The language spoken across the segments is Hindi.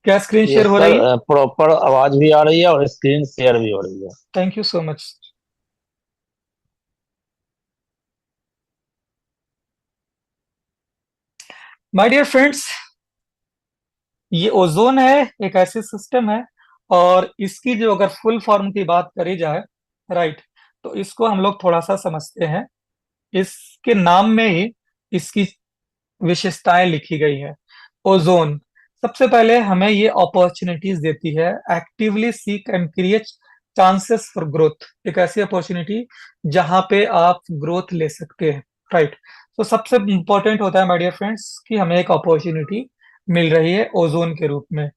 क्या स्क्रीन शेयर यस हो सर, रही है? प्रॉपर आवाज भी आ रही है और स्क्रीन शेयर भी हो रही है। Thank you so much. My dear friends, ये ओजोन है, एक ऐसी सिस्टम है। और इसकी जो अगर फुल फॉर्म की बात करी जाए, राइट, तो इसको हम लोग थोड़ा सा समझते हैं। इसके नाम में ही इसकी विशेषताएं लिखी गई है। ओजोन सबसे पहले हमें ये अपॉर्चुनिटीज देती है, actively seek and create chances for growth. एक ऐसी अपॉर्चुनिटी जहां पे आप ग्रोथ ले सकते हैं, राइट। तो सबसे इंपॉर्टेंट होता है माय डियर फ्रेंड्स कि हमें एक अपॉर्चुनिटी मिल रही है ओजोन के रूप में।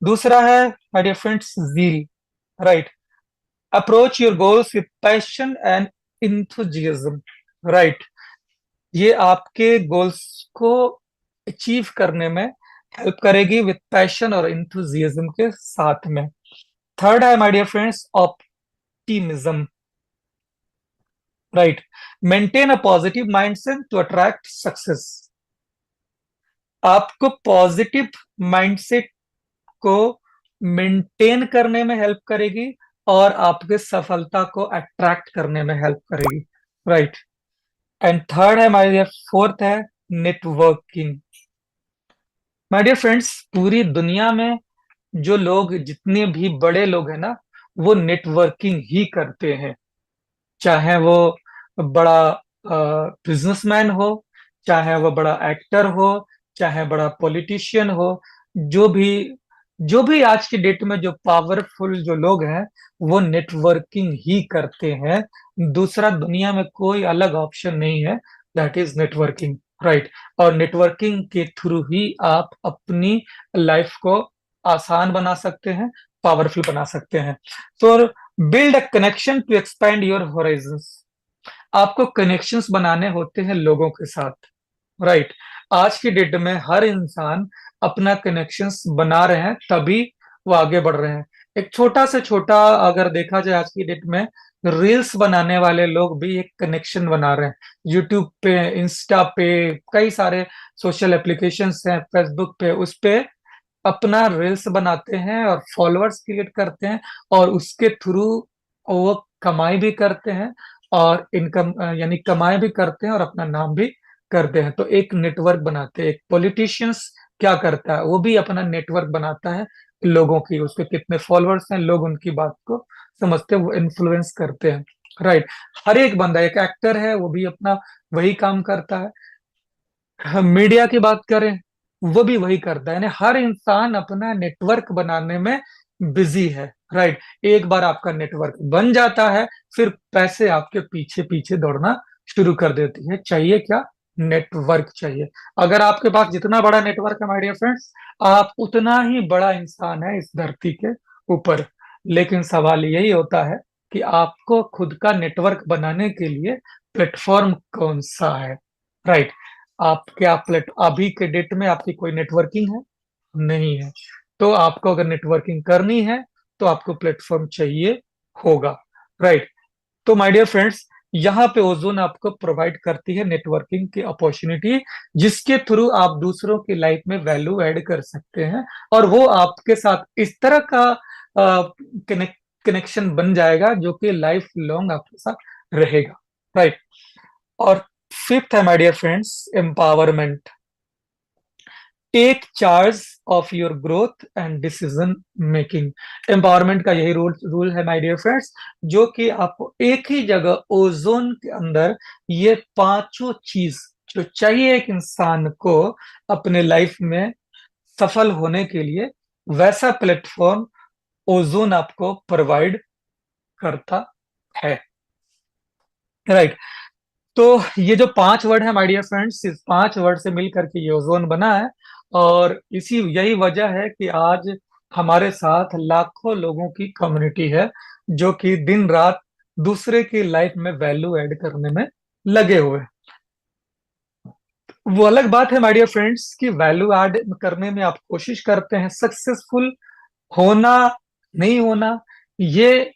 दूसरा है my dear friends zeal, right. Approach your goals with passion and enthusiasm, right. ये आपके गोल्स को अचीव करने में हेल्प करेगी विद पैशन और इंथुजियाज्म के साथ में। थर्ड है my dear friends optimism, right. Maintain a positive mindset to attract success. आपको पॉजिटिव माइंडसेट को मेंटेन करने में हेल्प करेगी और आपके सफलता को अट्रैक्ट करने में हेल्प करेगी, राइट। एंड थर्ड है माय डियर, फोर्थ है नेटवर्किंग। माय डियर फ्रेंड्स, पूरी दुनिया में जो लोग, जितने भी बड़े लोग हैं ना, वो नेटवर्किंग ही करते हैं। चाहे वो बड़ा बिजनेसमैन हो, चाहे वो बड़ा एक्टर हो, चाहे बड़ा पॉलिटिशियन हो, जो भी जो भी आज की डेट में जो पावरफुल जो लोग हैं, वो नेटवर्किंग ही करते हैं। दूसरा दुनिया में कोई अलग ऑप्शन नहीं है, दैट इज नेटवर्किंग, राइट। और नेटवर्किंग के थ्रू ही आप अपनी लाइफ को आसान बना सकते हैं, पावरफुल बना सकते हैं। तो build a connection to expand your horizons. आपको कनेक्शंस बनाने होते हैं लोगों के साथ, राइट। आज की डेट में हर इंसान अपना कनेक्शंस बना रहे हैं, तभी वो आगे बढ़ रहे हैं। एक छोटा से छोटा अगर देखा जाए आज की डेट में, रील्स बनाने वाले लोग भी एक कनेक्शन बना रहे हैं। यूट्यूब पे, इंस्टा पे, कई सारे सोशल एप्लीकेशंस हैं, फेसबुक पे, उस पे अपना रील्स बनाते हैं और फॉलोअर्स क्रिएट करते हैं, और उसके थ्रू वो कमाई भी करते हैं, और इनकम यानी कमाई भी करते हैं और अपना नाम भी करते हैं। तो एक नेटवर्क बनाते हैं। एक पॉलिटिशियंस क्या करता है, वो भी अपना नेटवर्क बनाता है लोगों की, उसके कितने फॉलोअर्स हैं, लोग उनकी बात को समझते हैं, वो इन्फ्लुएंस करते हैं, राइट। हर एक बंदा, एक एक्टर है, वो भी अपना वही काम करता है। हम मीडिया की बात करें, वो भी वही करता है, यानी हर इंसान अपना नेटवर्क बनाने में बिजी है, राइट। एक बार आपका नेटवर्क बन जाता है, फिर पैसे आपके पीछे पीछे दौड़ना शुरू कर देती है। चाहिए क्या? नेटवर्क चाहिए। अगर आपके पास जितना बड़ा नेटवर्क है माय डियर फ्रेंड्स, आप उतना ही बड़ा इंसान है इस धरती के ऊपर। लेकिन सवाल यही होता है कि आपको खुद का नेटवर्क बनाने के लिए प्लेटफॉर्म कौन सा है, राइट। आप क्या प्लेट अभी के डेट में आपकी कोई नेटवर्किंग है? नहीं है। तो आपको अगर नेटवर्किंग करनी है, तो आपको प्लेटफॉर्म चाहिए होगा, राइट। तो माय डियर फ्रेंड्स, यहाँ पे ओजोन आपको प्रोवाइड करती है नेटवर्किंग की अपॉर्चुनिटी, जिसके थ्रू आप दूसरों की लाइफ में वैल्यू ऐड कर सकते हैं, और वो आपके साथ इस तरह का कनेक्शन बन जाएगा जो कि लाइफ लॉन्ग आपके साथ रहेगा, राइट। और फिफ्थ है my dear friends, empowerment. Take charge of your growth and decision making. Empowerment का यही रूल रूल है माय डियर फ्रेंड्स, जो कि आपको एक ही जगह ओजोन के अंदर ये पांचों चीज जो चाहिए एक इंसान को अपने लाइफ में सफल होने के लिए, वैसा प्लेटफॉर्म ओजोन आपको प्रोवाइड करता है, राइट। तो ये जो पांच वर्ड है माय डियर फ्रेंड्स, इस पांच वर्ड से मिल करके ये ओजोन बना है। और इसी यही वजह है कि आज हमारे साथ लाखों लोगों की कम्युनिटी है, जो कि दिन रात दूसरे की लाइफ में वैल्यू ऐड करने में लगे हुए हैं। वो अलग बात है माय डियर फ्रेंड्स कि वैल्यू ऐड करने में आप कोशिश करते हैं, सक्सेसफुल होना, नहीं होना, ये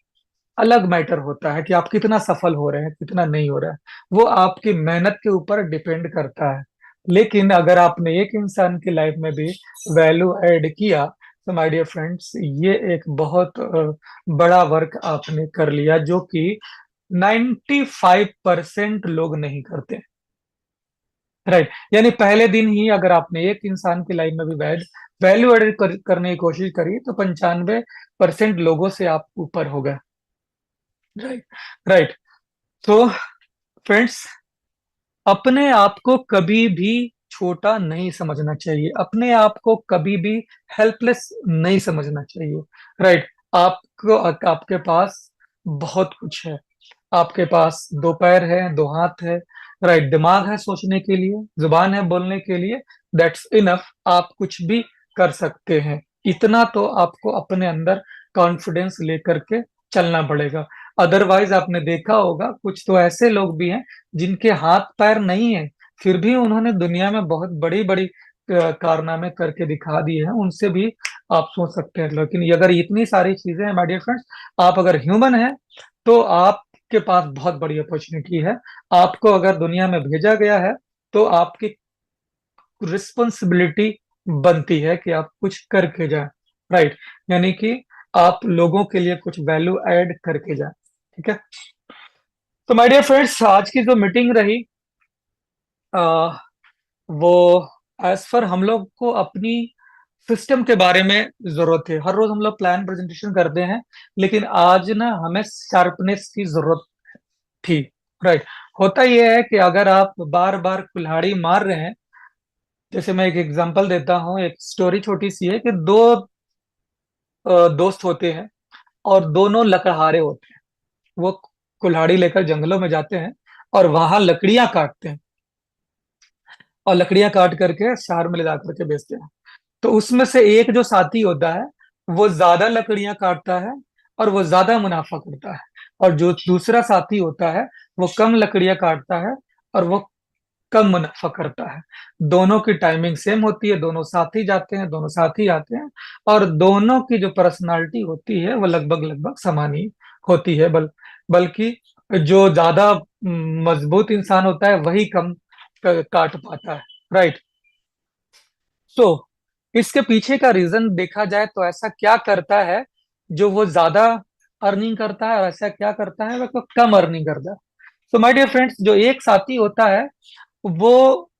अलग मैटर होता है कि आप कितना सफल हो रहे हैं, कितना नहीं हो रहा है। वो आपकी मेहनत के ऊपर डिपेंड करता है। लेकिन अगर आपने एक इंसान की लाइफ में भी वैल्यू ऐड किया, तो माय डियर फ्रेंड्स, ये एक बहुत बड़ा वर्क आपने कर लिया, जो कि 95% लोग नहीं करते। राइट। यानी पहले दिन ही अगर आपने एक इंसान की लाइफ में भी वैल्यू एडेड करने की कोशिश करी, तो 95% लोगों से आप ऊपर हो गए। राइट। राइट। तो फ्रेंड्स, अपने आप को कभी भी छोटा नहीं समझना चाहिए, अपने आप को कभी भी हेल्पलेस नहीं समझना चाहिए। राइट। आपको आपके पास बहुत कुछ है। आपके पास दो पैर है, दो हाथ है। राइट। दिमाग है सोचने के लिए, जुबान है बोलने के लिए। That's enough. आप कुछ भी कर सकते हैं। इतना तो आपको अपने अंदर कॉन्फिडेंस लेकर के चलना पड़ेगा। अदरवाइज आपने देखा होगा, कुछ तो ऐसे लोग भी हैं जिनके हाथ पैर नहीं है, फिर भी उन्होंने दुनिया में बहुत बड़ी बड़ी कारनामे करके दिखा दिए हैं। उनसे भी आप सोच सकते हैं। लेकिन अगर इतनी सारी चीजें हैं माय डियर फ्रेंड्स, आप अगर ह्यूमन हैं, तो आपके पास बहुत बड़ी अपॉर्चुनिटी है। आपको अगर दुनिया में भेजा गया है, तो आपकी रिस्पॉन्सिबिलिटी बनती है कि आप कुछ करके जाएं। राइट। यानी कि आप लोगों के लिए कुछ वैल्यू ऐड करके जाएं। ठीक है। तो माय डियर फ्रेंड्स, आज की जो मीटिंग रही, आ, वो एज पर हम लोग को अपनी सिस्टम के बारे में जरूरत है। हर रोज हम लोग प्लान प्रेजेंटेशन करते हैं, लेकिन आज ना हमें शार्पनेस की जरूरत थी। राइट। होता यह है कि अगर आप बार बार कुल्हाड़ी मार रहे हैं, जैसे मैं एक एग्जांपल देता हूँ, एक स्टोरी छोटी सी है कि दो दोस्त होते हैं, और दोनों लकड़हारे होते हैं। वो कुल्हाड़ी लेकर जंगलों में जाते हैं, और वहां लकड़ियां काटते हैं, और लकड़ियां काट करके शहर में ले जा करके बेचते हैं। तो उसमें से एक जो साथी होता है, वो ज्यादा लकड़ियां काटता है, और वो ज्यादा मुनाफा करता है। और जो दूसरा साथी होता है, वो कम लकड़ियां काटता है, और वो कम मुनाफा करता है। दोनों की टाइमिंग सेम होती है, दोनों साथ ही जाते हैं, दोनों साथ ही आते हैं। और दोनों की जो पर्सनालिटी होती है, वो लगभग लगभग समान ही होती है। बल्कि जो ज्यादा मजबूत इंसान होता है, वही कम काट पाता है। राइट। तो इसके पीछे का रीजन देखा जाए, तो ऐसा क्या करता है जो वो ज्यादा अर्निंग करता है, और ऐसा क्या करता है वो कम अर्निंग करता है। तो माय डियर फ्रेंड्स, जो एक साथी होता है, वो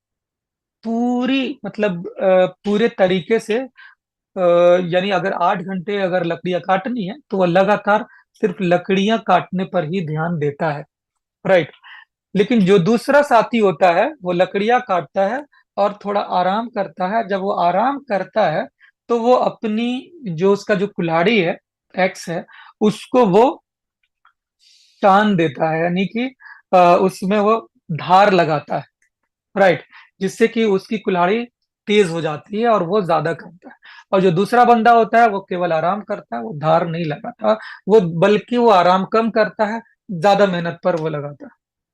पूरी मतलब पूरे तरीके से, यानी अगर 8 घंटे अगर लकड़ियां काटनी है, तो वह लगातार सिर्फ लकड़ियां काटने पर ही ध्यान देता है। राइट। लेकिन जो दूसरा साथी होता है, वो लकड़ियां काटता है, और थोड़ा आराम करता है। जब वो आराम करता है, तो वो अपनी, जो उसका जो कुल्हाड़ी है, एक्स है, उसको वो शान देता है, यानी कि उसमें वो धार लगाता है। राइट। जिससे कि उसकी कुल्हाड़ी तेज हो जाती है, और वो ज्यादा करता है। और जो दूसरा बंदा होता है, वो केवल आराम करता है, वो धार नहीं लगाता। वो बल्कि वो आराम कम करता है, ज्यादा मेहनत पर वो लगाता है।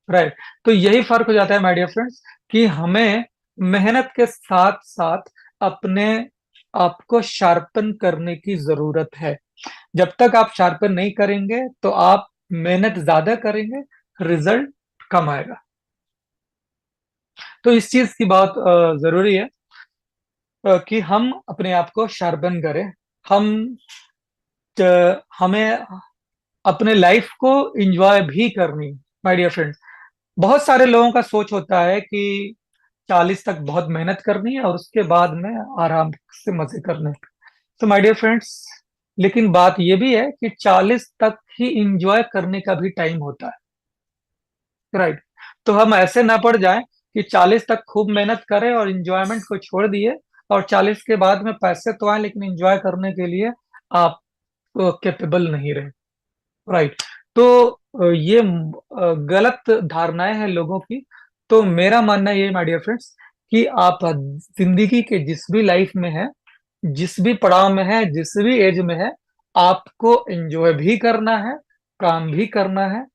राइट। तो यही फर्क हो जाता है माय डियर फ्रेंड्स, कि हमें मेहनत के साथ साथ अपने आप को शार्पन करने की जरूरत है। जब तक आप शार्पन नहीं करेंगे, तो आप मेहनत ज्यादा करेंगे, रिजल्ट कम आएगा। तो इस चीज की बहुत जरूरी है, कि हम अपने आप को शार्पन करें। हम हमें अपने लाइफ को एंजॉय भी करनी। माय डियर फ्रेंड्स, बहुत सारे लोगों का सोच होता है कि 40 तक बहुत मेहनत करनी है, और उसके बाद में आराम से मजे करने हैं। तो माय डियर फ्रेंड्स, लेकिन बात यह भी है कि 40 तक ही इंजॉय करने का भी टाइम होता है। राइट। तो हम ऐसे ना पड़ जाएं कि 40 तक खूब मेहनत करें और इंजॉयमेंट को छोड़ दिए, और 40 के बाद में पैसे तो आए, लेकिन इंजॉय करने के लिए आप कैपेबल नहीं रहे। राइट। तो ये गलत धारणाएं हैं लोगों की। तो मेरा मानना ये माय डियर फ्रेंड्स, कि आप जिंदगी के जिस भी लाइफ में है, जिस भी पड़ाव में है, जिस भी एज में है, आपको एंजॉय भी करना है, काम भी करना है।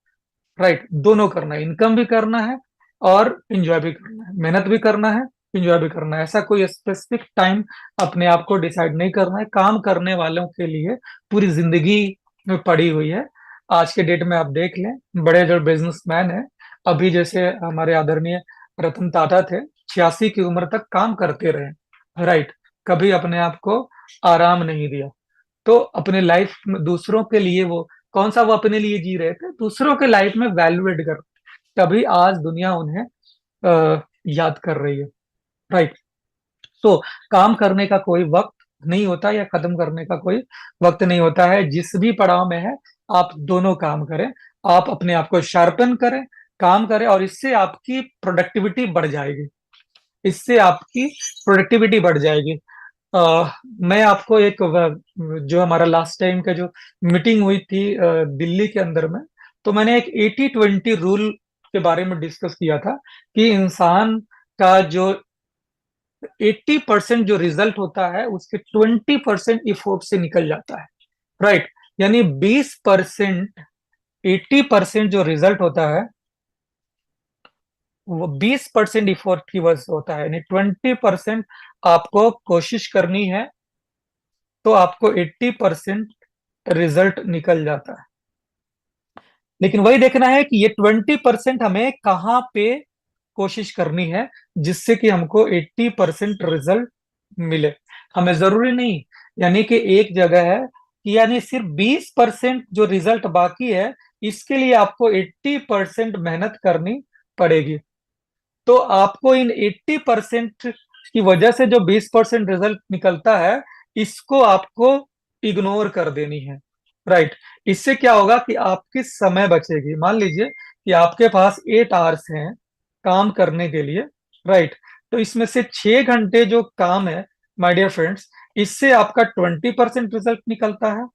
राइट। दोनों करना है, इनकम भी करना है, और एंजॉय भी करना है, मेहनत भी करना है, एंजॉय भी करना है। ऐसा कोई स्पेसिफिक टाइम अपने आप को डिसाइड नहीं करना है। काम करने वालों के लिए पूरी जिंदगी में पड़ी हुई है। आज के डेट में आप देख लें, बड़े जो बिजनेसमैन हैं, अभी जैसे हमारे आदरणीय रतन टाटा थे, 86 की उम्र तक काम करते रहे। राइट। कभी अपने आप को आराम नहीं दिया। तो अपने लाइफ में दूसरों के लिए वो कौन सा वो अपने लिए जी रहे थे, दूसरों के लाइफ में वैल्यू एड कर, तभी आज दुनिया उन्हें याद कर रही है। राइट। तो काम करने का कोई वक्त नहीं होता, या खत्म करने का कोई वक्त नहीं होता है। जिस भी पड़ाव में है, आप दोनों काम करें। आप अपने आप को शार्पन करें, काम करें, और इससे आपकी प्रोडक्टिविटी बढ़ जाएगी। इससे आपकी प्रोडक्टिविटी बढ़ जाएगी। मैं आपको एक जो हमारा लास्ट टाइम का जो मीटिंग हुई थी दिल्ली के अंदर में, तो मैंने एक 80-20 रूल के बारे में डिस्कस किया था कि इंसान का जो 80% जो रिजल्ट होता है, उसके 20% इफोर्ट से निकल जाता है। राइट। यानी 20%, 80% जो रिजल्ट होता है वो 20% इफोर्ट की वजह से होता है। यानी 20% आपको कोशिश करनी है, तो आपको 80% रिजल्ट निकल जाता है। लेकिन वही देखना है कि ये 20% हमें कहाँ पे कोशिश करनी है, जिससे कि हमको 80% रिजल्ट मिले। हमें जरूरी नहीं यानी कि एक जगह है कि यानी सिर्फ 20% जो रिजल्ट बाकी है, इसके लिए आपको 80% मेहनत करनी पड़ेगी। तो आपको इन 80% की वजह से जो 20% रिजल्ट निकलता है, इसको आपको इग्नोर कर देनी है। राइट। इससे क्या होगा कि आपकी समय बचेगी। मान लीजिए कि आपके पास 8 आवर्स हैं काम करने के लिए। राइट। तो इसमें से 6 घंटे जो काम है, माय डियर फ्रेंड्स, इससे आपका 20% रिजल्ट निकलता है।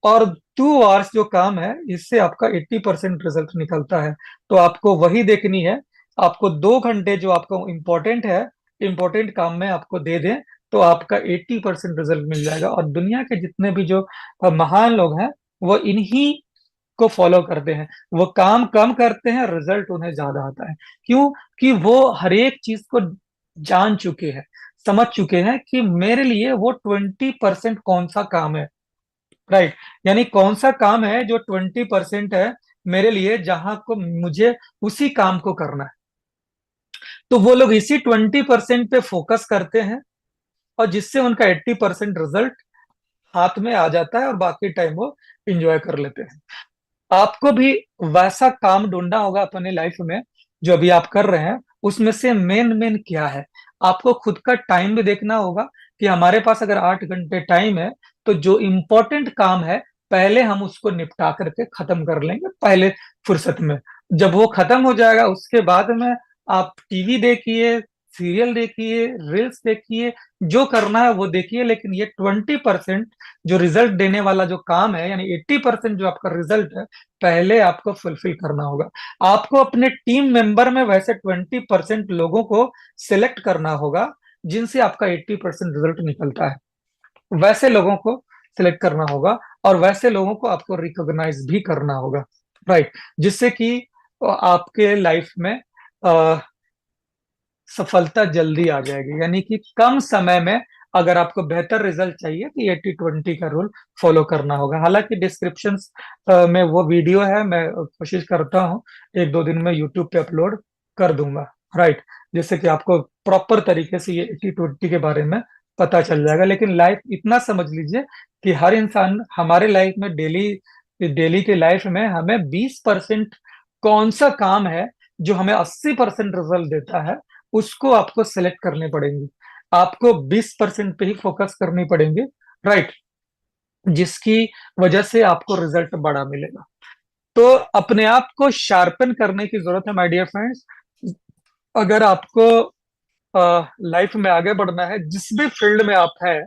और 2 आवर्स जो काम है, इससे आपका 80% रिजल्ट निकलता है। तो आपको वही देखनी है। आपको 2 घंटे जो आपको इम्पोर्टेंट है, इम्पोर्टेंट काम में आपको दे दें, तो आपका 80% रिजल्ट मिल जाएगा। और दुनिया के जितने भी जो महान लोग हैं, वो इन्हीं को फॉलो करते हैं। वो काम कम करते हैं, रिजल्ट उन्हें ज्यादा आता है। क्यों? कि वो हर एक चीज को जान चुके हैं, समझ चुके हैं कि मेरे लिए वो 20% कौन सा काम है। राइट। यानी कौन सा काम है जो 20% है मेरे लिए, जहां को मुझे उसी काम को करना है। तो वो लोग इसी 20% पे फोकस करते हैं, और जिससे उनका 80% रिजल्ट हाथ में आ जाता है, और बाकी टाइम वो इंजॉय कर लेते हैं। आपको भी वैसा काम ढूंढना होगा अपने लाइफ में, जो अभी आप कर रहे हैं उसमें से मेन मेन क्या है। आपको खुद का टाइम भी देखना होगा कि हमारे पास अगर 8 घंटे टाइम है, तो जो इम्पोर्टेंट काम है, पहले हम उसको निपटा करके खत्म कर लेंगे पहले फुर्सत में। जब वो खत्म हो जाएगा, उसके बाद में आप टीवी देखिए, सीरियल देखिए, रील्स देखिए, जो करना है वो देखिए। लेकिन ये 20% जो रिजल्ट देने वाला जो काम है, यानी 80% जो आपका रिजल्ट है, पहले आपको फुलफिल करना होगा। आपको अपने टीम मेंबर में वैसे 20% लोगों को सिलेक्ट करना होगा, जिनसे आपका 80% रिजल्ट निकलता है। वैसे लोगों को सिलेक्ट करना होगा, और वैसे लोगों को आपको रिकॉग्नाइज भी करना होगा। राइट। जिससे कि आपके लाइफ में अ, सफलता जल्दी आ जाएगी। यानी कि कम समय में अगर आपको बेहतर रिजल्ट चाहिए, तो 80-20 का रूल फॉलो करना होगा। हालांकि डिस्क्रिप्शन में वो वीडियो है, मैं कोशिश करता हूँ 1-2 दिन में यूट्यूब पे अपलोड कर दूंगा। राइट। जिससे कि आपको प्रॉपर तरीके से ये 80-20 के बारे में पता चल जाएगा। लेकिन लाइफ इतना समझ लीजिए कि हर इंसान हमारे लाइफ में डेली डेली के लाइफ में हमें 20% कौन सा काम है जो हमें 80% रिजल्ट देता है, उसको आपको सेलेक्ट करने पड़ेंगे। आपको 20% पे ही फोकस करनी पड़ेंगे। राइट। जिसकी वजह से आपको रिजल्ट बड़ा मिलेगा। तो अपने आप को शार्पन करने की जरूरत है, माय डियर फ्रेंड्स। अगर आपको लाइफ में आगे बढ़ना है, जिस भी फील्ड में आप है,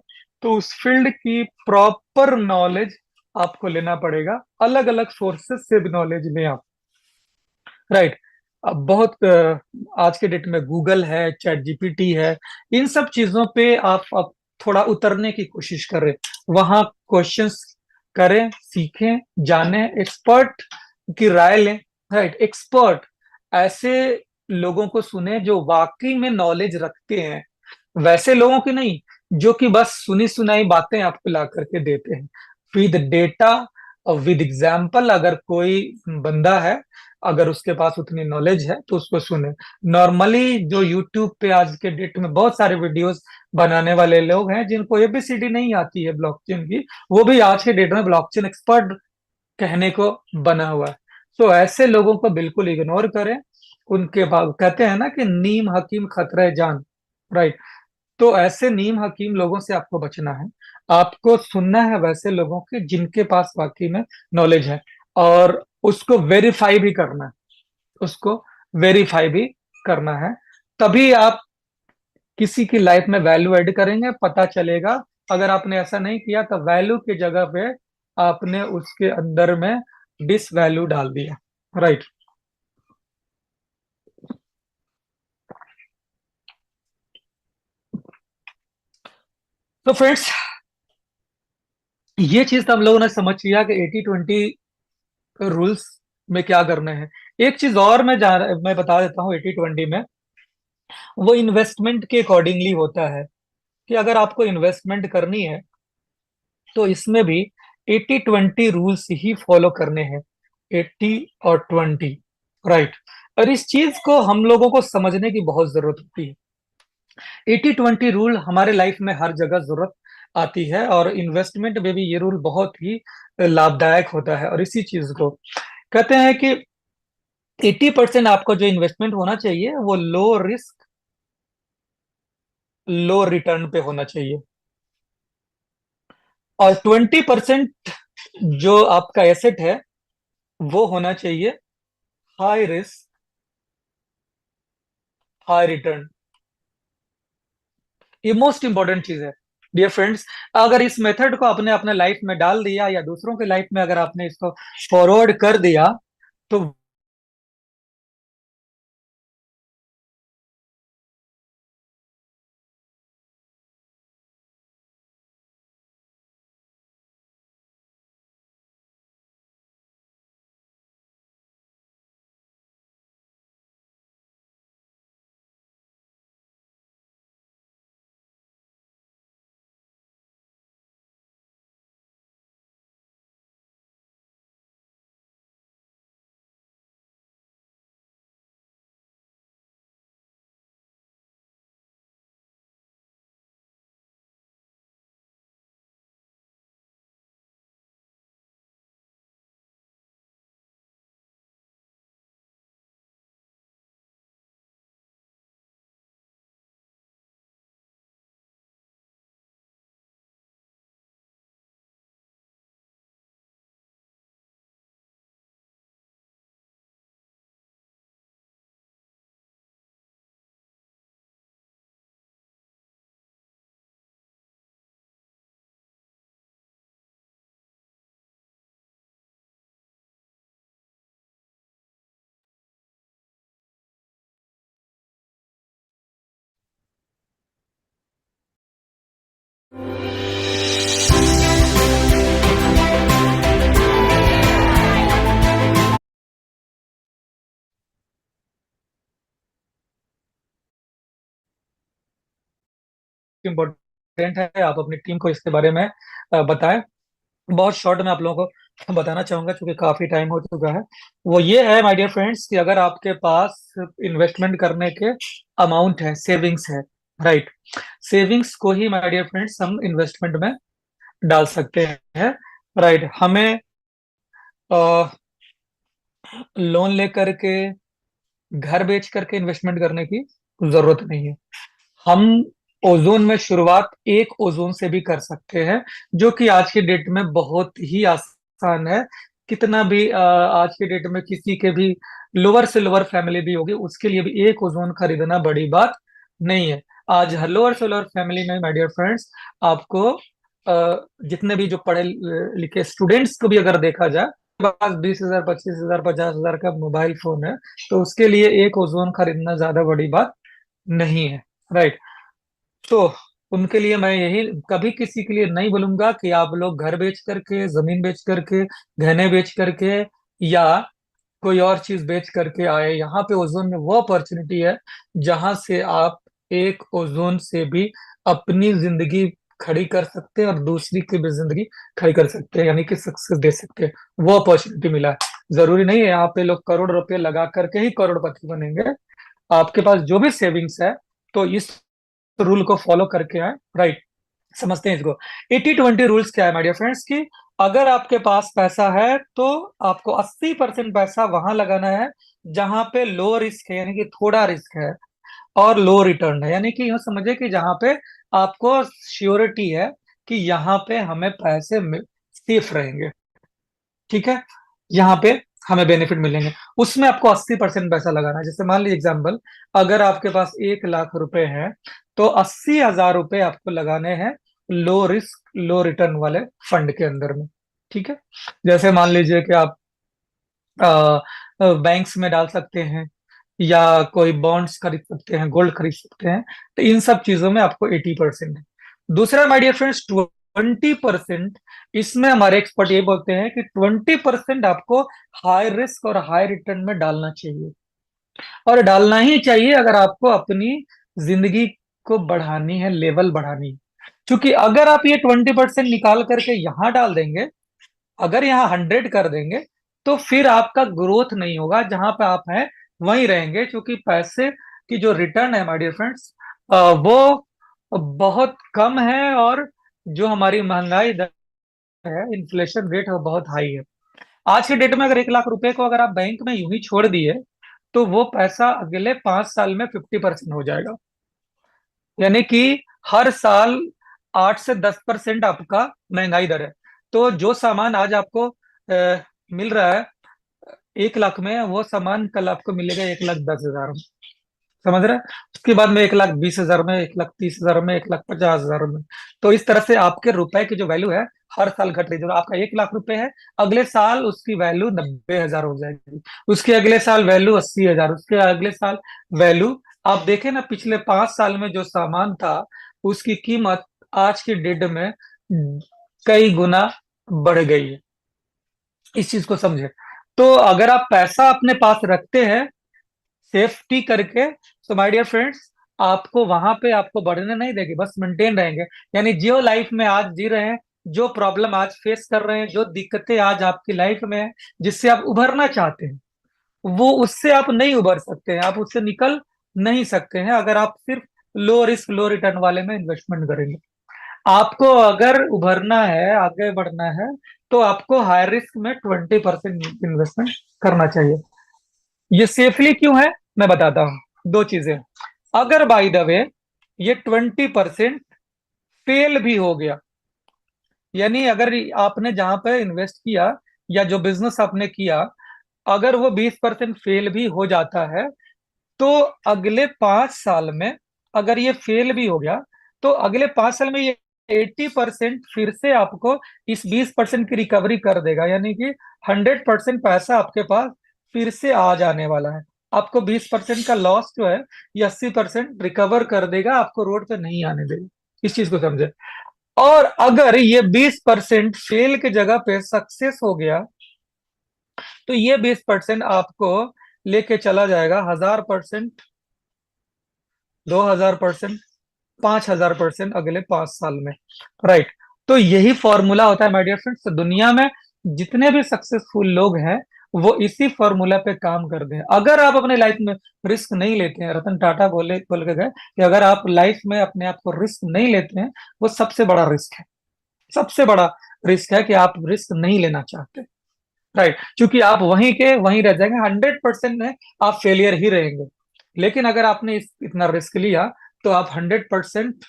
तो उस फील्ड की प्रॉपर नॉलेज आपको लेना पड़ेगा। अलग अलग सोर्सेस से भी नॉलेज लें आप। राइट। अब बहुत आज के डेट में गूगल है, चैट जीपीटी है, इन सब चीजों पे आप थोड़ा उतरने की कोशिश करें। वहां क्वेश्चंस करें, सीखें, जानें, एक्सपर्ट की राय लें। राइट। एक्सपर्ट ऐसे लोगों को सुने जो वाकई में नॉलेज रखते हैं, वैसे लोगों की नहीं जो कि बस सुनी सुनाई बातें आपको ला करके देते हैं। विद डेटा, और विद एग्जाम्पल, अगर कोई बंदा है, अगर उसके पास उतनी नॉलेज है तो उसको सुने। नॉर्मली जो यूट्यूब पे आज के डेट में बहुत सारे वीडियोस बनाने वाले लोग हैं जिनको एबीसीडी नहीं आती है ब्लॉकचेन की, वो भी आज के डेट में ब्लॉकचेन एक्सपर्ट कहने को बना हुआ है। तो ऐसे लोगों को बिल्कुल इग्नोर करें। उनके बाद कहते हैं ना कि नीम हकीम खतरे जान, राइट। तो ऐसे नीम हकीम लोगों से आपको बचना है। आपको सुनना है वैसे लोगों के जिनके पास वाकई में नॉलेज है, और उसको वेरीफाई भी करना है। उसको वेरीफाई भी करना है। तभी आप किसी की लाइफ में वैल्यू ऐड करेंगे, पता चलेगा। अगर आपने ऐसा नहीं किया तो वैल्यू की जगह पे आपने उसके अंदर में डिस वैल्यू डाल दिया, राइट। तो फ्रेंड्स, ये चीज तो हम लोगों ने समझ लिया कि 80-20 रूल्स में क्या करना है। एक चीज और मैं बता देता हूँ 80-20 में। वो इन्वेस्टमेंट के अकॉर्डिंगली होता है कि अगर आपको इन्वेस्टमेंट करनी है तो इसमें भी 80-20 रूल्स ही फॉलो करने हैं। 80 और 20, राइट। और इस चीज को हम लोगों को समझने की बहुत जरूरत होती है। 80-20 रूल हमारे लाइफ में हर जगह जरूरत आती है, और इन्वेस्टमेंट में भी ये रूल बहुत ही लाभदायक होता है। और इसी चीज को कहते हैं कि 80% आपको जो इन्वेस्टमेंट होना चाहिए वो लो रिस्क लो रिटर्न पे होना चाहिए, और 20% जो आपका एसेट है वो होना चाहिए हाई रिस्क हाई रिटर्न। ये मोस्ट इंपॉर्टेंट चीज है डियर फ्रेंड्स। अगर इस मेथड को आपने अपने लाइफ में डाल दिया, या दूसरों के लाइफ में अगर आपने इसको फॉरवर्ड कर दिया, तो इम्पोर्टेंट है आप अपनी टीम को इसके बारे में बताएं। बहुत शॉर्ट में आप लोगों को बताना चाहूंगा क्योंकि काफी टाइम हो चुका है। वो ये है माय डियर फ्रेंड्स कि अगर आपके पास इन्वेस्टमेंट करने के अमाउंट है, सेविंग्स है, राइट। सेविंग्स को ही माय डियर फ्रेंड्स हम इन्वेस्टमेंट में डाल सकते हैं, राइट। हमें लोन लेकर के, घर बेच करके इन्वेस्टमेंट करने की जरूरत नहीं है। हम ओजोन में शुरुआत एक ओजोन से भी कर सकते हैं, जो कि आज के डेट में बहुत ही आसान है। कितना भी आज के डेट में किसी के भी लोअर से लोअर फैमिली भी होगी, उसके लिए भी एक ओजोन खरीदना बड़ी बात नहीं है। आज हर लोअर से लोअर फैमिली में माय डियर फ्रेंड्स, आपको जितने भी जो पढ़े लिखे स्टूडेंट्स को भी अगर देखा जाए, पास 20,000, 25,000, 50,000 का मोबाइल फोन है, तो उसके लिए एक ओजोन खरीदना ज्यादा बड़ी बात नहीं है, राइट। तो उनके लिए मैं यही कभी किसी के लिए नहीं बोलूंगा कि आप लोग घर बेच करके, जमीन बेच करके, गहने बेच करके, या कोई और चीज बेच करके आए। यहाँ पे ओजोन में वो अपॉर्चुनिटी है जहां से आप एक ओजोन से भी अपनी जिंदगी खड़ी कर सकते हैं और दूसरी की भी जिंदगी खड़ी कर सकते हैं, यानी कि सक्सेस दे सकते हैं। वो अपॉर्चुनिटी मिला है। जरूरी नहीं है यहाँ पे लोग करोड़ रुपए लगा करके ही करोड़पति बनेंगे। आपके पास जो भी सेविंग्स है, तो इस रूल को फॉलो करके आए, राइट। समझते हैं इसको। 80-20 रूल्स क्या है माय डियर फ्रेंड्स की, अगर आपके पास पैसा है तो आपको 80% पैसा वहां लगाना है जहां पे लो रिस्क है, यानी कि थोड़ा रिस्क है, और लो रिटर्न है, यानी कि यूं समझे कि जहां पे आपको श्योरिटी है कि यहाँ पे हमें पैसे सेफ रहेंगे, ठीक है, यहाँ पे हमें बेनिफिट मिलेंगे, उसमें आपको 80% पैसा लगाना है। जैसे मान लीजिए एग्जाम्पल, अगर आपके पास 1 लाख रुपए है, तो 80,000 रुपए आपको लगाने हैं लो रिस्क लो रिटर्न वाले फंड के अंदर में, ठीक है। जैसे मान लीजिए कि आप बैंक्स में डाल सकते हैं, या कोई बॉन्ड्स खरीद सकते हैं, गोल्ड खरीद सकते हैं। तो इन सब चीजों में आपको 80% है। दूसरा माय डियर फ्रेंड्स, 20%, इसमें हमारे एक्सपर्ट ये बोलते हैं कि 20% आपको हाई रिस्क और हाई रिटर्न में डालना चाहिए, और डालना ही चाहिए अगर आपको अपनी जिंदगी को बढ़ानी है, लेवल बढ़ानी है। क्योंकि अगर आप ये 20% निकाल करके यहां डाल देंगे, अगर यहाँ 100 कर देंगे, तो फिर आपका ग्रोथ नहीं होगा, जहां पे आप हैं वहीं रहेंगे, क्योंकि पैसे की जो रिटर्न है माय डियर फ्रेंड्स, वो बहुत कम है, और जो हमारी महंगाई दर है, इन्फ्लेशन रेट है, वो बहुत हाई है। आज के डेट में अगर 1 लाख रुपए को अगर आप बैंक में यूं ही छोड़ दिए, तो वो पैसा अगले 5 साल में 50% हो जाएगा, यानी कि हर साल 8 से 10% आपका महंगाई दर है। तो जो सामान आज आपको मिल रहा है 1 लाख में, वो सामान कल आपको मिलेगा 1,10,000 में, समझ रहे हैं? उसके बाद में 1,20,000 में, 1,30,000 में, 1,50,000 में। तो इस तरह से आपके रुपए की जो वैल्यू है हर साल घट रही है। जो आपका 1 लाख रुपए है, अगले साल उसकी वैल्यू 90,000 हो जाएगी, उसके अगले साल वैल्यू 80,000, उसके अगले साल वैल्यू, आप देखें ना, पिछले 5 साल में जो सामान था उसकी कीमत आज की डेट में कई गुना बढ़ गई है। इस चीज को समझे। तो अगर आप पैसा अपने पास रखते हैं सेफ्टी करके, तो माय डियर फ्रेंड्स, आपको वहां पे आपको बढ़ने नहीं देगी, बस मेंटेन रहेंगे। यानी जो लाइफ में आज जी रहे हैं, जो प्रॉब्लम आज फेस कर रहे हैं, जो दिक्कतें आज आपकी लाइफ में है, जिससे आप उभरना चाहते हैं, वो उससे आप नहीं उभर सकते हैं, आप उससे निकल नहीं सकते हैं अगर आप सिर्फ लो रिस्क लो रिटर्न वाले में इन्वेस्टमेंट करेंगे। आपको अगर उभरना है, आगे बढ़ना है, तो आपको हाई रिस्क में 20% इन्वेस्टमेंट करना चाहिए। ये सेफली क्यों है, मैं बताता हूँ। दो चीजें, अगर बाय द वे ये 20% फेल भी हो गया, यानी अगर आपने जहां पे इन्वेस्ट किया या जो बिजनेस आपने किया, अगर वो 20% फेल भी हो जाता है, तो अगले 5 साल में अगर ये फेल भी हो गया, तो अगले 5 साल में ये 80% फिर से आपको इस 20% की रिकवरी कर देगा, यानी कि 100% पैसा आपके पास फिर से आ जाने वाला है। आपको 20% का लॉस जो है, ये 80% रिकवर कर देगा, आपको रोड पे नहीं आने देगा। इस चीज को समझे। और अगर ये 20% फेल की जगह पे सक्सेस हो गया, तो ये 20% आपको लेके चला जाएगा 1,000%, 2,000%, 5,000% अगले 5 साल में, राइट। तो यही फॉर्मूला होता है माय डियर फ्रेंड्स। दुनिया में जितने भी सक्सेसफुल लोग हैं, वो इसी फॉर्मूला पे काम करते हैं। अगर आप अपने लाइफ में रिस्क नहीं लेते हैं, रतन टाटा बोल के गए कि अगर आप लाइफ में अपने आप को रिस्क नहीं लेते हैं, वो सबसे बड़ा रिस्क है। सबसे बड़ा रिस्क है कि आप रिस्क नहीं लेना चाहते, राइट। क्योंकि आप वहीं के वहीं रह जाएंगे, 100% में आप फेलियर ही रहेंगे। लेकिन अगर आपने इतना रिस्क लिया, तो आप 100%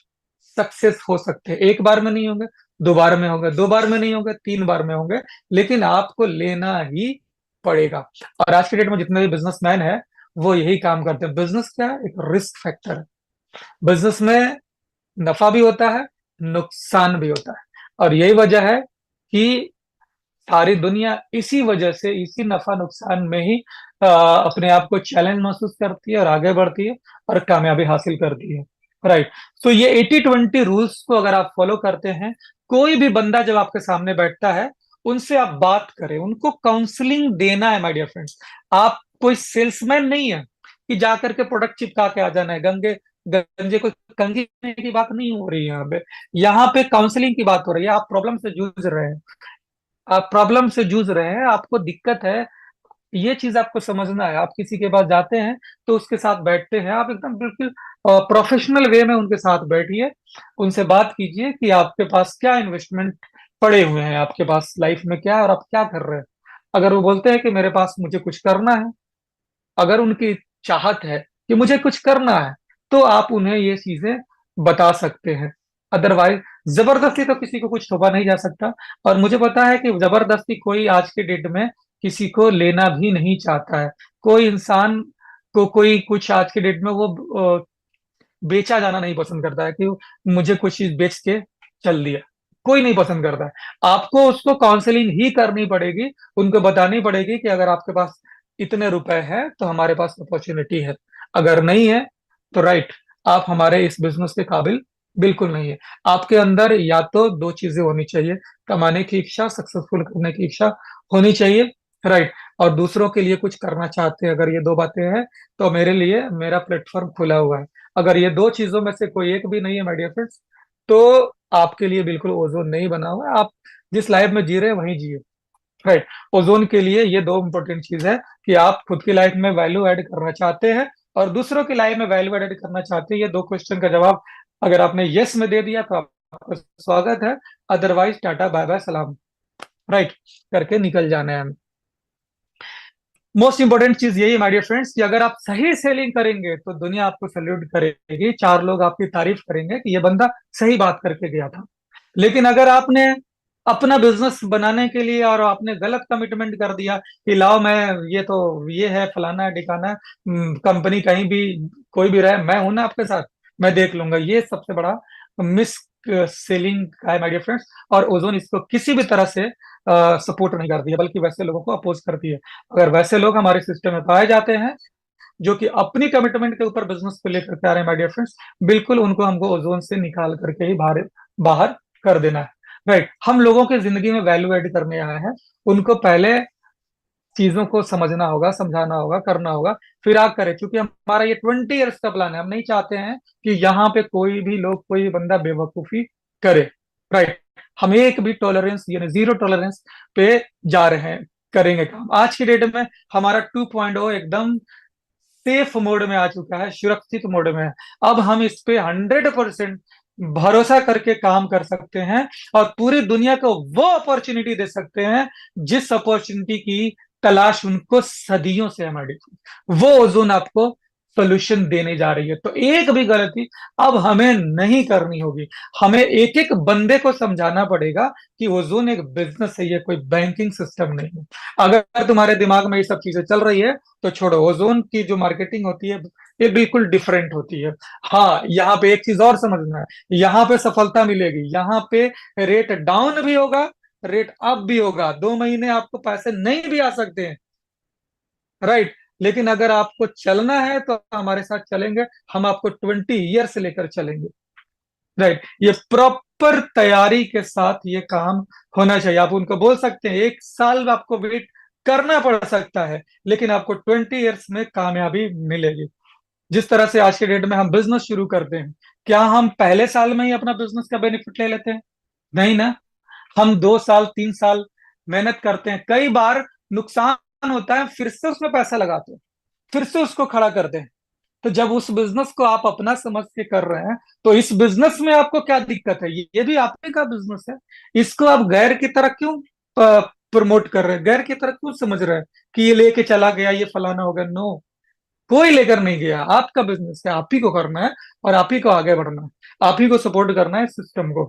सक्सेस हो सकते हैं। एक बार में नहीं होंगे, 2 बार में होंगे, 2 बार में नहीं होंगे, 3 बार में होंगे, लेकिन आपको लेना ही पड़ेगा। और आज की डेट में जितने भी बिजनेसमैन है, वो यही काम करते हैं। बिजनेस क्या है, एक रिस्क फैक्टर है। बिजनेस में नफा भी होता है, नुकसान भी होता है, और यही वजह है कि सारी दुनिया इसी वजह से, इसी नफा नुकसान में ही अपने आप को चैलेंज महसूस करती है और आगे बढ़ती है और कामयाबी हासिल करती है, राइट। तो ये 80-20 रूल्स को अगर आप फॉलो करते हैं, कोई भी बंदा जब आपके सामने बैठता है, उनसे आप बात करें, उनको काउंसलिंग देना है माय डियर फ्रेंड्स। आप कोई सेल्समैन नहीं है कि जाकर के प्रोडक्ट चिपका के आ जाना है, गंगे गंजे को कंघी देने की बात नहीं हो रही है यहाँ पे। यहाँ पे काउंसलिंग की बात हो रही है। आप प्रॉब्लम से जूझ रहे हैं, आप प्रॉब्लम से जूझ रहे हैं, आपको दिक्कत है, ये चीज आपको समझना है। आप किसी के पास जाते हैं तो उसके साथ बैठते हैं, आप एकदम बिल्कुल प्रोफेशनल वे में उनके साथ बैठिए, उनसे बात कीजिए कि आपके पास क्या इन्वेस्टमेंट पड़े हुए हैं, आपके पास लाइफ में क्या है और आप क्या कर रहे हैं। अगर वो बोलते हैं कि मेरे पास मुझे कुछ करना है, अगर उनकी चाहत है कि मुझे कुछ करना है, तो आप उन्हें ये चीजें बता सकते हैं। अदरवाइज जबरदस्ती तो किसी को कुछ थोपा नहीं जा सकता। और मुझे पता है कि जबरदस्ती कोई आज के डेट में किसी को लेना भी नहीं चाहता है। कोई इंसान को कोई कुछ आज के डेट में वो बेचा जाना नहीं पसंद करता है कि मुझे कुछ चीज बेच के चल दिया। कोई नहीं पसंद करता है। आपको उसको काउंसलिंग ही करनी पड़ेगी, उनको बतानी पड़ेगी कि अगर आपके पास इतने रुपए हैं तो हमारे पास अपॉर्चुनिटी है, अगर नहीं है तो राइट, आप हमारे इस बिजनेस के काबिल बिल्कुल नहीं है। आपके अंदर या तो दो चीजें होनी चाहिए, कमाने की इच्छा, सक्सेसफुल करने की इच्छा होनी चाहिए, राइट, और दूसरों के लिए कुछ करना चाहते हैं। अगर ये दो बातें हैं तो मेरे लिए मेरा प्लेटफॉर्म खुला हुआ है। अगर ये दो चीजों में से कोई एक भी नहीं है माय डियर फ्रेंड्स, तो आपके लिए बिल्कुल ओजोन नहीं बना हुआ है। आप जिस लाइफ में जी रहे हैं वहीं जिए, राइट। ओजोन के लिए ये दो इंपॉर्टेंट चीज है कि आप खुद की लाइफ में वैल्यू ऐड करना चाहते हैं और दूसरों की लाइफ में वैल्यू ऐड करना चाहते हैं। ये दो क्वेश्चन का जवाब अगर आपने यस में दे दिया तो आपका स्वागत है, अदरवाइज टाटा बाय बाय सलाम, राइट, करके निकल जाना है हमें। मोस्ट इंपॉर्टेंट चीज यही है माय डियर फ्रेंड्स कि अगर आप सही सेलिंग करेंगे तो दुनिया आपको सैल्यूट करेगी, चार लोग आपकी तारीफ करेंगे कि ये बंदा सही बात करके गया था। लेकिन अगर आपने अपना बिजनेस बनाने के लिए और आपने गलत कमिटमेंट कर दिया कि लाओ मैं, ये तो ये है फलाना है ढिकाना है, कंपनी कहीं भी कोई भी रहे मैं हूं ना आपके साथ, मैं देख लूंगा, ये सबसे बड़ा मिस सेलिंग का है माय डियर फ्रेंड्स। और ओजोन इसको किसी भी तरह से सपोर्ट नहीं करती है, बल्कि वैसे लोगों को अपोज करती है। अगर वैसे लोग हमारे सिस्टम में पाए जाते हैं जो कि अपनी कमिटमेंट के ऊपर बिजनेस को लेकर के आ रहे हैं माय डियर फ्रेंड्स, बिल्कुल उनको हमको ओजोन से निकाल करके ही बाहर बाहर कर देना है, राइट। हम लोगों की जिंदगी में वैल्यू ऐड करने आए हैं, उनको पहले चीजों को समझना होगा, समझाना होगा, करना होगा, फिर आप करें। क्योंकि हमारा ये 20 ईयर्स का प्लान है, हम नहीं चाहते हैं कि यहाँ पे कोई भी लोग, कोई भी बंदा बेवकूफी करे, राइट। हम एक भी टॉलरेंस यानी जीरो टॉलरेंस पे जा रहे हैं, करेंगे काम। आज की डेट में हमारा 2.0 एकदम सेफ मोड में आ चुका है, सुरक्षित मोड में है। अब हम इस पे 100% भरोसा करके काम कर सकते हैं और पूरी दुनिया को वो अपॉर्चुनिटी दे सकते हैं जिस अपॉर्चुनिटी की तलाश उनको सदियों से हमारी थी। वो ओजोन आपको सोल्यूशन देने जा रही है। तो एक भी गलती अब हमें नहीं करनी होगी। हमें एक एक बंदे को समझाना पड़ेगा कि ओजोन एक बिजनेस है, ये कोई बैंकिंग सिस्टम नहीं है। अगर तुम्हारे दिमाग में ये सब चीजें चल रही है तो छोड़ो, ओजोन की जो मार्केटिंग होती है ये बिल्कुल डिफरेंट होती है। हाँ, यहाँ पे एक चीज और समझना है, यहाँ पे सफलता मिलेगी, यहाँ पे रेट डाउन भी होगा, रेट अप भी होगा, 2 महीने आपको पैसे नहीं भी आ सकते हैं, राइट। लेकिन अगर आपको चलना है तो हमारे साथ चलेंगे, हम आपको 20 ईयर से लेकर चलेंगे, राइट। ये प्रॉपर तैयारी के साथ ये काम होना चाहिए। आप उनको बोल सकते हैं 1 साल आपको वेट करना पड़ सकता है, लेकिन आपको 20 ईयर्स में कामयाबी मिलेगी। जिस तरह से आज के डेट में हम बिजनेस शुरू करते हैं, क्या हम पहले साल में ही अपना बिजनेस का बेनिफिट ले लेते हैं? नहीं ना। हम 2 साल 3 साल मेहनत करते हैं, कई बार नुकसान होता है, फिर से उसमें पैसा लगाते हैं, फिर से उसको खड़ा करते हैं। तो जब उस बिजनेस को आप अपना समझ के कर रहे हैं तो इस बिजनेस में आपको क्या दिक्कत है? ये भी आप ही का बिजनेस है। इसको आप गैर की तरह क्यों प्रमोट कर रहे हैं, गैर की तरह क्यों समझ रहे हैं कि ये लेके चला गया, ये फलाना हो गया? नो, कोई लेकर नहीं गया, आपका बिजनेस है, आप ही को करना है और आप ही को आगे बढ़ना है, आप ही को सपोर्ट करना है सिस्टम को,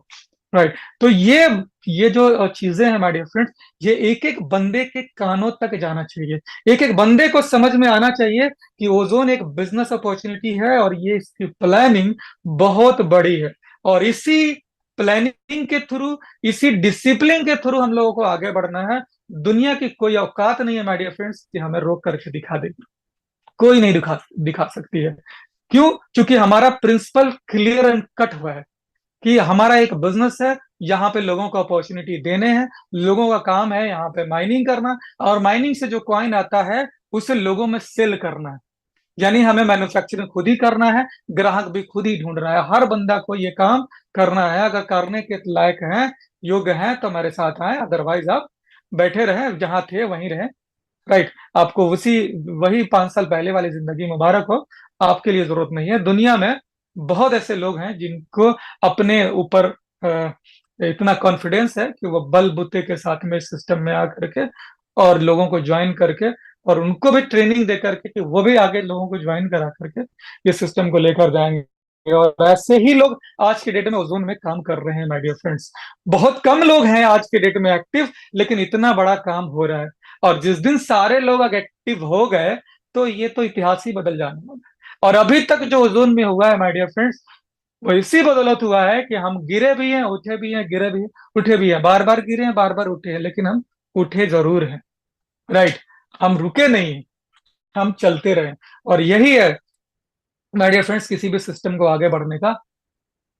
राइट। तो ये जो चीजें हैं माय डियर फ्रेंड्स, ये एक एक बंदे के कानों तक जाना चाहिए, एक एक बंदे को समझ में आना चाहिए कि ओजोन एक बिजनेस अपॉर्चुनिटी है और ये इसकी प्लानिंग बहुत बड़ी है। और इसी प्लानिंग के थ्रू, इसी डिसिप्लिन के थ्रू हम लोगों को आगे बढ़ना है। दुनिया की कोई औकात नहीं है माय डियर फ्रेंड्स कि हमें रोक करके दिखा दे, कोई नहीं दिखा दिखा सकती है। क्यों? क्योंकि हमारा प्रिंसिपल क्लियर एंड कट हुआ है कि हमारा एक बिजनेस है, यहाँ पे लोगों को अपॉर्चुनिटी देने हैं, लोगों का काम है यहाँ पे माइनिंग करना, और माइनिंग से जो कॉइन आता है उसे लोगों में सेल करना है, यानी हमें मैन्युफैक्चरिंग खुद ही करना है, ग्राहक भी खुद ही ढूंढ रहा है। हर बंदा को ये काम करना है। अगर करने के लायक हैं, योग्य हैं, तो हमारे साथ आए, अदरवाइज आप बैठे रहे जहां थे वहीं रहे। राइट। आपको उसी वही 5 साल पहले वाली जिंदगी मुबारक हो। आपके लिए जरूरत नहीं है। दुनिया में बहुत ऐसे लोग हैं जिनको अपने ऊपर इतना कॉन्फिडेंस है कि वो बलबूते के साथ में इस सिस्टम में आकर के और लोगों को ज्वाइन करके और उनको भी ट्रेनिंग दे करके कि वो भी आगे लोगों को ज्वाइन करा करके ये सिस्टम को लेकर जाएंगे। और ऐसे ही लोग आज के डेट में ओजोन में काम कर रहे हैं माय डियर फ्रेंड्स। बहुत कम लोग हैं आज के डेट में एक्टिव, लेकिन इतना बड़ा काम हो रहा है। और जिस दिन सारे लोग अगर एक्टिव हो गए तो ये तो इतिहास ही बदल जाने वाला है। और अभी तक जो ओजोन में हुआ है माय डियर फ्रेंड्स, वो इसी बदौलत हुआ है कि हम गिरे भी हैं, उठे भी हैं, गिरे भी हैं, उठे भी हैं, बार बार गिरे हैं, बार बार उठे हैं, लेकिन हम उठे जरूर हैं। राइट। हम रुके नहीं हैं, हम चलते रहे। और यही है माय डियर फ्रेंड्स किसी भी सिस्टम को आगे बढ़ने का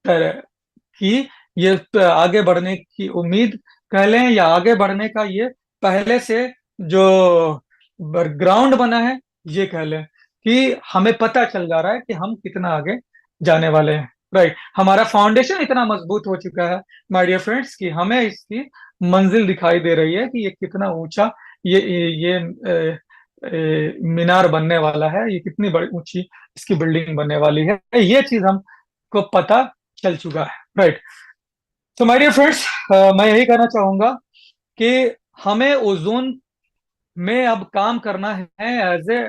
कि ये आगे बढ़ने की उम्मीद कह लें, या आगे बढ़ने का ये पहले से जो ग्राउंड बना है, ये कह लें कि हमें पता चल जा रहा है कि हम कितना आगे जाने वाले हैं। राइट। हमारा फाउंडेशन इतना मजबूत हो चुका है माय डियर फ्रेंड्स कि हमें इसकी मंजिल दिखाई दे रही है कि ये कितना ऊंचा ये मीनार बनने वाला है, ये कितनी बड़ी ऊंची इसकी बिल्डिंग बनने वाली है। ये चीज हमको पता चल चुका है। राइट। तो माय डियर फ्रेंड्स, मैं यही कहना चाहूंगा कि हमें ओजोन में अब काम करना है एज ए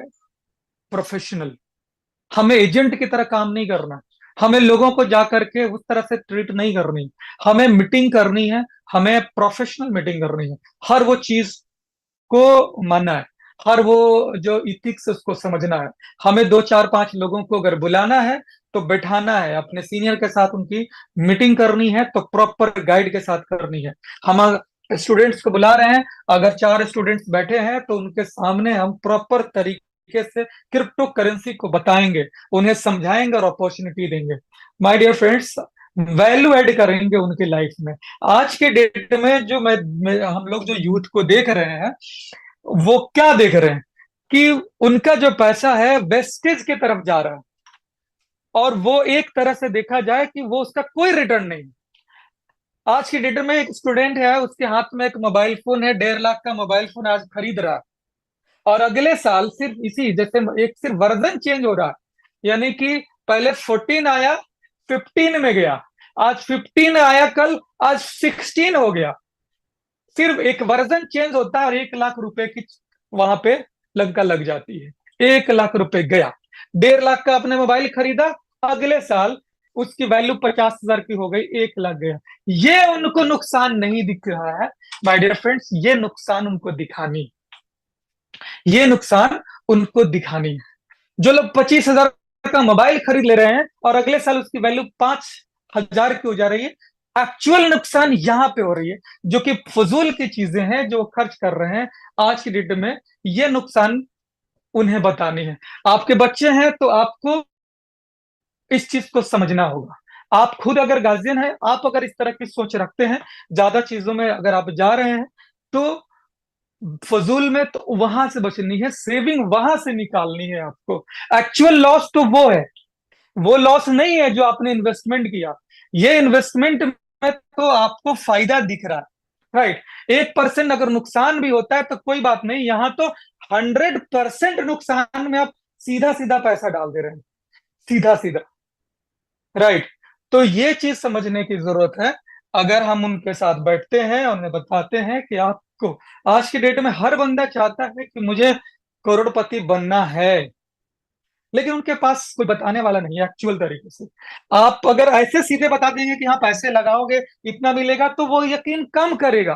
प्रोफेशनल। हमें एजेंट की तरह काम नहीं करना। हमें लोगों को जा करके उस तरह से ट्रीट नहीं करनी। हमें मीटिंग करनी है, हमें प्रोफेशनल मीटिंग करनी है। हर वो चीज को मानना है, हर वो जो इथिक्स उसको समझना है। हमें 2 4 5 लोगों को अगर बुलाना है तो बैठाना है, अपने सीनियर के साथ उनकी मीटिंग करनी है तो प्रॉपर गाइड के साथ करनी है। हम स्टूडेंट्स को बुला रहे हैं, अगर 4 स्टूडेंट्स बैठे हैं तो उनके सामने हम प्रॉपर तरीके से क्रिप्टो करेंसी को बताएंगे, उन्हें समझाएंगे और अपॉर्चुनिटी देंगे। My dear friends, value add करेंगे उनकी लाइफ में। आज के डेट में जो हम लोग जो यूथ को देख रहे हैं, वो क्या देख रहे हैं कि उनका जो पैसा है वेस्टेज की तरफ जा रहा है। और वो एक तरह से देखा जाए कि वो उसका कोई रिटर्न नहीं। आज की डेट में एक स्टूडेंट है, उसके हाथ में एक मोबाइल फोन है, 1.5 लाख का मोबाइल फोन आज खरीद रहा है। और अगले साल सिर्फ इसी जैसे एक सिर्फ वर्जन चेंज हो रहा है। यानी कि पहले 14 आया, 15 में गया, आज 15 आया, कल आज 16 हो गया। सिर्फ एक वर्जन चेंज होता है और 1 लाख रुपए की वहां पे लंका लग जाती है। 1 लाख रुपए गया। 1.5 लाख का आपने मोबाइल खरीदा, अगले साल उसकी वैल्यू 50,000 की हो गई, 1 लाख गया। ये उनको नुकसान नहीं दिख रहा है माय डियर फ्रेंड्स, ये नुकसान उनको दिखानी, ये नुकसान उनको दिखानी है। जो लोग 25,000 का मोबाइल खरीद ले रहे हैं और अगले साल उसकी वैल्यू 5,000 की हो जा रही है, एक्चुअल नुकसान यहां पे हो रही है। जो कि फजूल की चीजें हैं जो खर्च कर रहे हैं आज की डेट में, ये नुकसान उन्हें बतानी है। आपके बच्चे हैं तो आपको इस चीज को समझना होगा। आप खुद अगर गार्जियन है, आप अगर इस तरह की सोच रखते हैं, ज्यादा चीजों में अगर आप जा रहे हैं, तो फजूल में तो वहां से बचनी है, सेविंग वहां से निकालनी है आपको। एक्चुअल लॉस तो वो है, वो लॉस नहीं है जो आपने इन्वेस्टमेंट किया। ये इन्वेस्टमेंट में तो आपको फायदा दिख रहा है। राइट। 1% अगर नुकसान भी होता है तो कोई बात नहीं, यहां तो 100% नुकसान में आप सीधा सीधा पैसा डाल दे रहे हैं, सीधा सीधा। राइट। तो ये चीज समझने की जरूरत है। अगर हम उनके साथ बैठते हैं और उन्हें बताते हैं कि आपको आज की डेट में हर बंदा चाहता है कि मुझे करोड़पति बनना है, लेकिन उनके पास कोई बताने वाला नहीं है एक्चुअल तरीके से। आप अगर ऐसे सीधे बता देंगे कि हाँ पैसे लगाओगे इतना मिलेगा, तो वो यकीन कम करेगा,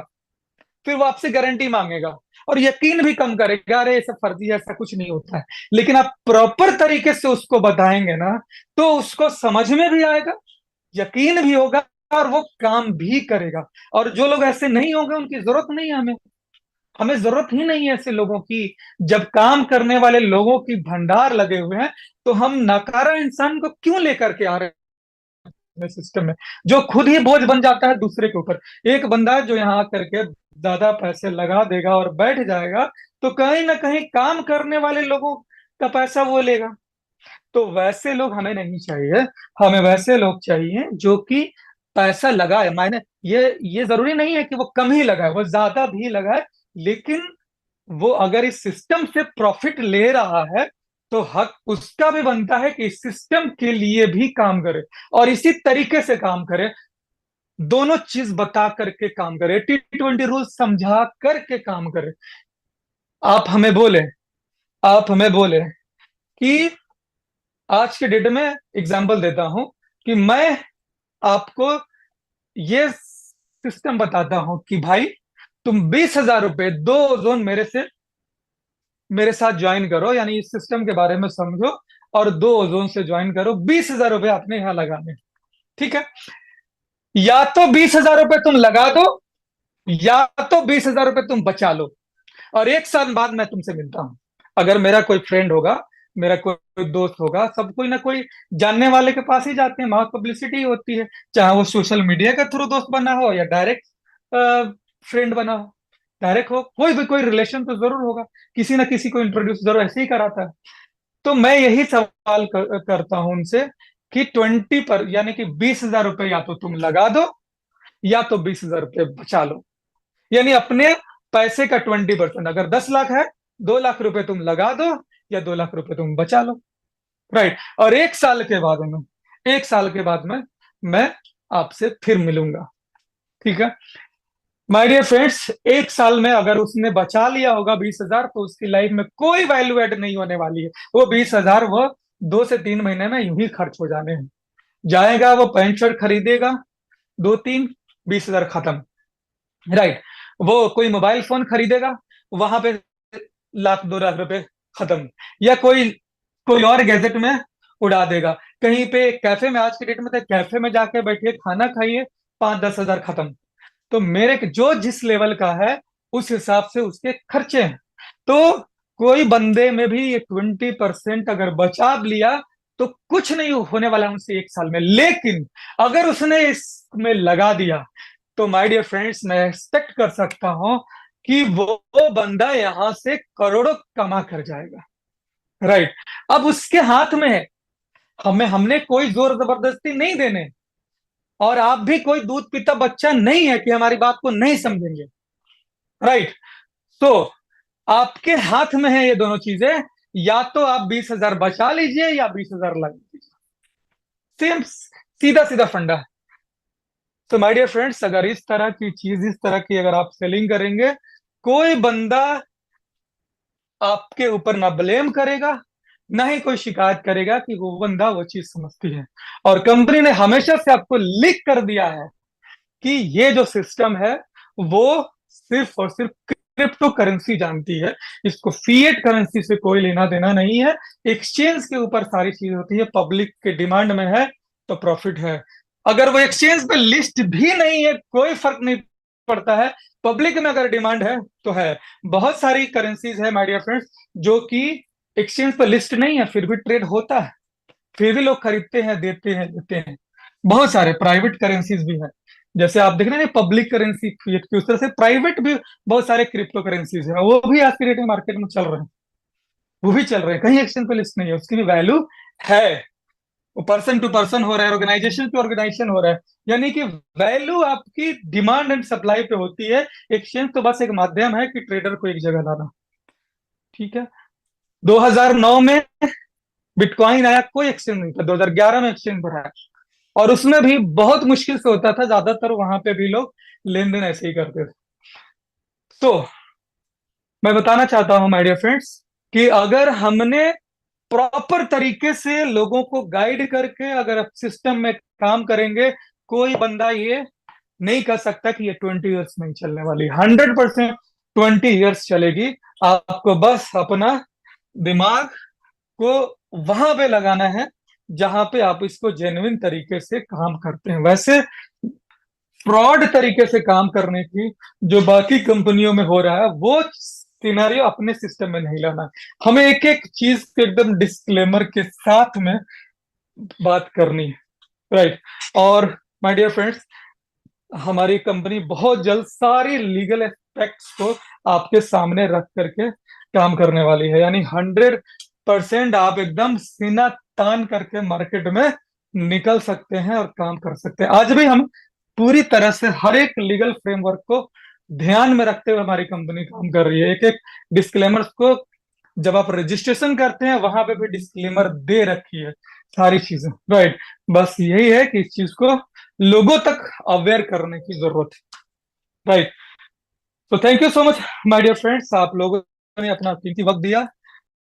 फिर वो आपसे गारंटी मांगेगा और यकीन भी कम करेगा, अरे ये सब फर्जी है, ऐसा कुछ नहीं होता है। लेकिन आप प्रॉपर तरीके से उसको बताएंगे ना, तो उसको समझ में भी आएगा, यकीन भी होगा और वो काम भी करेगा। और जो लोग ऐसे नहीं होंगे उनकी जरूरत नहीं है हमें, हमें जरूरत ही नहीं है ऐसे लोगों की। जब काम करने वाले लोगों की भंडार लगे हुए हैं, तो हम नकारा इंसान को क्यों लेकर के आ रहे हैं सिस्टम में, जो खुद ही बोझ बन जाता है दूसरे के ऊपर। एक बंदा जो यहाँ आकर के ज्यादा पैसे लगा देगा और बैठ जाएगा, तो कहीं ना कहीं काम करने वाले लोगों का पैसा वो लेगा। तो वैसे लोग हमें नहीं चाहिए। हमें वैसे लोग चाहिए जो कि पैसा लगाए, मायने ये जरूरी नहीं है कि वो कम ही लगाए, वो ज्यादा भी लगाए, लेकिन वो अगर इस सिस्टम से प्रॉफिट ले रहा है तो हक उसका भी बनता है कि इस सिस्टम के लिए भी काम करे और इसी तरीके से काम करे। दोनों चीज बता करके काम करे, T20 रूल समझा करके काम करे। आप हमें बोले आप हमें बोले कि आज के डेट में एग्जांपल देता हूं कि मैं आपको ये सिस्टम बताता हूं कि भाई तुम 20,000 रुपए 2 ओजोन मेरे साथ ज्वाइन करो, यानी इस सिस्टम के बारे में समझो और 2 ओजोन से ज्वाइन करो, 20,000 रुपए अपने यहाँ लगाने। ठीक है, या तो 20,000 रुपए तुम लगा दो, या तो 20,000 रुपए तुम बचा लो, और 1 साल बाद मैं तुमसे मिलता हूं। अगर मेरा कोई फ्रेंड होगा, मेरा कोई दोस्त होगा, सब कोई ना कोई जानने वाले के पास ही जाते हैं, माउथ पब्लिसिटी होती है, चाहे वो सोशल मीडिया के थ्रू दोस्त बना हो या डायरेक्ट फ्रेंड बना हो। डायरेक्ट हो, कोई भी कोई रिलेशन तो जरूर होगा, किसी ना किसी को इंट्रोड्यूस जरूर ऐसे ही कराता है। तो मैं यही सवाल करता हूं उनसे कि 20 पर, यानी कि 20,000 रुपए या तो तुम लगा दो, या तो 20,000 रुपए बचा लो। यानी अपने पैसे का 20%, अगर 10 लाख है, 2 लाख रुपए तुम लगा दो या 2 लाख रुपए तुम बचा लो। राइट। और 1 साल के बाद में मैं आपसे फिर मिलूंगा। ठीक है माय डियर फ्रेंड्स, 1 साल में अगर उसने बचा लिया होगा 20,000, तो उसकी लाइफ में कोई वैल्यू एड नहीं होने वाली है। वो 20,000 वो 2 से 3 महीने में यूं ही खर्च हो जाने हैं। जाएगा वो पैंट शर्ट खरीदेगा, 2 3, 20,000 खत्म। राइट। वो कोई मोबाइल फोन खरीदेगा, वहां पे 1 लाख 2 लाख रुपए खत्म। या कोई कोई और गैजेट में उड़ा देगा। कहीं पे कैफे में, आज के डेट में तो कैफे में जाके बैठिए, खाना खाइए, 5 10 हजार खत्म। तो मेरे जो जिस लेवल का है उस हिसाब से उसके खर्चे हैं। तो कोई बंदे में भी ये 20% अगर बचा लिया तो कुछ नहीं होने वाला है उनसे 1 साल में। लेकिन अगर उसने इसमें लगा दिया तो माय डियर फ्रेंड्स, मैं एक्सपेक्ट कर सकता हूं कि वो बंदा यहां से करोड़ों कमा कर जाएगा। राइट। अब उसके हाथ में है। हमने कोई जोर जबरदस्ती नहीं देने, और आप भी कोई दूध पीता बच्चा नहीं है कि हमारी बात को नहीं समझेंगे। राइट। तो आपके हाथ में है ये दोनों चीजें, या तो आप 20,000 बचा लीजिए या 20,000 लगा लीजिए। सेम, सीधा सीधा फंडा है। तो माय डियर फ्रेंड्स, अगर इस तरह की चीज, इस तरह की अगर आप सेलिंग करेंगे, कोई बंदा आपके ऊपर ना ब्लेम करेगा, ना ही कोई शिकायत करेगा कि वो बंदा वो चीज समझती है। और कंपनी ने हमेशा से आपको लिख कर दिया है कि ये जो सिस्टम है वो सिर्फ और सिर्फ क्रिप्टो करेंसी जानती है, इसको फिएट करेंसी से कोई लेना देना नहीं है। एक्सचेंज के ऊपर सारी चीज होती है, पब्लिक के डिमांड में है तो प्रॉफिट है। अगर वो एक्सचेंज पे लिस्ट भी नहीं है, कोई फर्क नहीं पड़ता है, पब्लिक में अगर डिमांड है तो है। बहुत सारी करेंसीज है माय डियर फ्रेंड्स जो कि एक्सचेंज पे लिस्ट नहीं है, फिर भी ट्रेड होता है, फिर भी लोग खरीदते हैं, देते हैं, लेते हैं। बहुत सारे प्राइवेट करेंसीज भी हैं, जैसे आप देख रहे हैं पब्लिक करेंसी फिएट की, उस तरह से प्राइवेट भी बहुत सारे क्रिप्टो करेंसीज हैं, वो भी आज के डेट में मार्केट में चल रहे हैं। वो भी चल रहे हैं, कहीं एक्सचेंज पे लिस्ट नहीं है, उसकी भी वैल्यू है। वो पर्सन टू पर्सन हो रहा है, ऑर्गेनाइजेशन टू ऑर्गेनाइजेशन हो रहा है। यानी कि वैल्यू आपकी डिमांड एंड सप्लाई पे होती है। एक्सचेंज तो बस एक माध्यम है कि ट्रेडर को एक जगह लाना। ठीक है। 2009 में बिटकॉइन आया, कोई एक्सचेंज नहीं था। 2011 में एक्सचेंज पर आया, और उसमें भी बहुत मुश्किल से होता था, ज्यादातर वहां पे भी लोग लेन देन ऐसे ही करते थे। तो मैं बताना चाहता हूं माय डियर फ्रेंड्स कि अगर हमने प्रॉपर तरीके से लोगों को गाइड करके अगर सिस्टम में काम करेंगे, कोई बंदा ये नहीं कर सकता कि ये 20 ईयर्स नहीं चलने वाली। 100% 20 ईयर्स चलेगी। आपको बस अपना दिमाग को वहां पे लगाना है जहां पे आप इसको जेन्युइन तरीके से काम करते हैं। वैसे फ्रॉड तरीके से काम करने की जो बाकी कंपनियों में हो रहा है, वो सिनेरियो अपने सिस्टम में नहीं लाना। हमें एक एक चीज को एकदम डिस्क्लेमर के साथ में बात करनी है। राइट। और माय डियर फ्रेंड्स, हमारी कंपनी बहुत जल्द सारी लीगल एस्पेक्ट्स को आपके सामने रख करके काम करने वाली है। यानी 100 100% आप एकदम सीना तान करके मार्केट में निकल सकते हैं और काम कर सकते हैं। आज भी हम पूरी तरह से हर एक लीगल फ्रेमवर्क को ध्यान में रखते हुए हमारी कंपनी काम कर रही है। एक एक डिस्क्लेमर्स को जब आप रजिस्ट्रेशन करते हैं वहां पे भी डिस्क्लेमर दे रखी है, सारी चीजें। राइट। बस यही है कि इस चीज को लोगों तक अवेयर करने की जरूरत है। राइट। तो thank you so much my dear friends, आप लोगों ने अपना कीमती वक्त दिया।